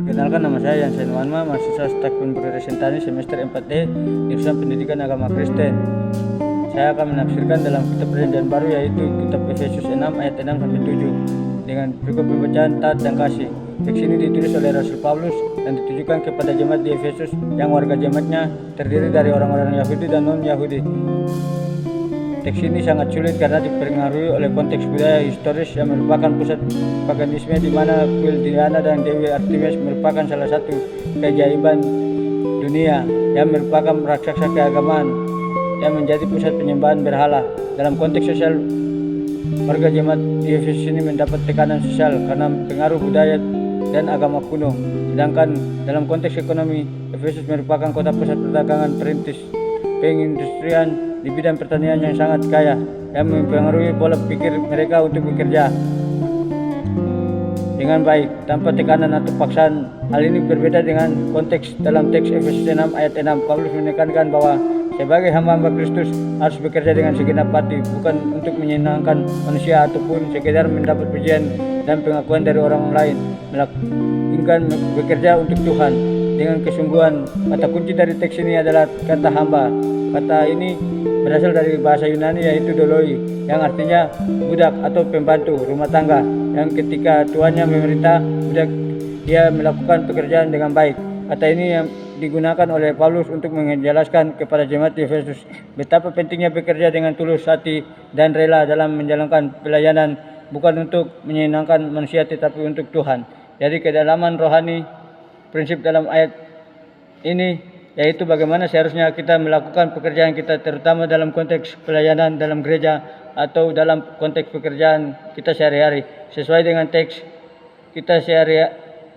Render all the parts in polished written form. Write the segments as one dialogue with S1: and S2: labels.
S1: Perkenalkan, nama saya Yansen Wanma, mahasiswa Stek Pengguru Tani semester 4D Jurusan Pendidikan Agama Kristen. Saya akan menafsirkan dalam kitab Perjanjian Baru, yaitu kitab Efesus 6 ayat 6 sampai 7 dengan berikut pembacaan taat dan kasih. Teks ini ditulis oleh Rasul Paulus dan ditujukan kepada jemaat di Efesus yang warga jemaatnya terdiri dari orang-orang Yahudi dan non-Yahudi. Teks ini sangat sulit karena dipengaruhi oleh konteks budaya historis yang merupakan pusat paganisme, di mana kuil Diana dan Dewi Artemis merupakan salah satu keajaiban dunia yang merupakan raksasa keagamaan yang menjadi pusat penyembahan berhala. Dalam konteks sosial, warga jemaat di Efesus ini mendapat tekanan sosial karena pengaruh budaya dan agama kuno. Sedangkan dalam konteks ekonomi, Efesus merupakan kota pusat perdagangan perintis pengindustrian di bidang pertanian yang sangat kaya, yang mempengaruhi pola pikir mereka untuk bekerja dengan baik tanpa tekanan atau paksaan. Hal ini berbeda dengan konteks dalam teks Efesus 6 ayat 6. Paulus menekankan bahwa sebagai hamba-hamba Kristus harus bekerja dengan segenap hati, bukan untuk menyenangkan manusia ataupun sekedar mendapat pujian dan pengakuan dari orang lain, melainkan bekerja untuk Tuhan dengan kesungguhan. Kata kunci dari teks ini adalah kata hamba. Kata ini berasal dari bahasa Yunani, yaitu doloi, yang artinya budak atau pembantu rumah tangga, yang ketika tuannya memerintah budak dia melakukan pekerjaan dengan baik. Kata ini yang digunakan oleh Paulus untuk menjelaskan kepada jemaat di Efesus betapa pentingnya bekerja dengan tulus hati dan rela dalam menjalankan pelayanan, bukan untuk menyenangkan manusia tetapi untuk Tuhan. Jadi kedalaman rohani prinsip dalam ayat ini yaitu bagaimana seharusnya kita melakukan pekerjaan kita, terutama dalam konteks pelayanan dalam gereja atau dalam konteks pekerjaan kita sehari-hari, sesuai dengan teks kita sehari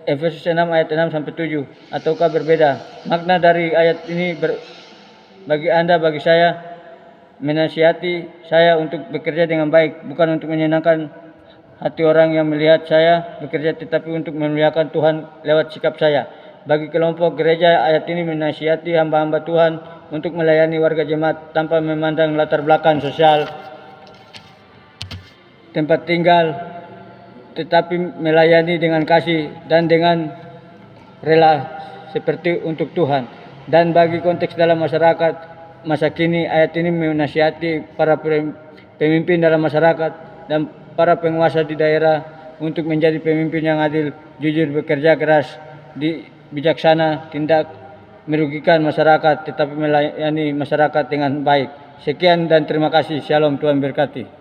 S1: Efesus 6 ayat 6 sampai 7, ataukah berbeda? Makna dari ayat ini bagi saya menasihati saya untuk bekerja dengan baik, bukan untuk menyenangkan hati orang yang melihat saya bekerja, tetapi untuk memuliakan Tuhan lewat sikap saya. Bagi kelompok gereja, ayat ini menasihati hamba-hamba Tuhan untuk melayani warga jemaat tanpa memandang latar belakang sosial, tempat tinggal, tetapi melayani dengan kasih dan dengan rela seperti untuk Tuhan. Dan bagi konteks dalam masyarakat masa kini, ayat ini menasihati para pemimpin dalam masyarakat dan para penguasa di daerah untuk menjadi pemimpin yang adil, jujur, bekerja keras, bijaksana, tidak merugikan masyarakat tetapi melayani masyarakat dengan baik. Sekian dan terima kasih. Shalom, Tuhan berkati.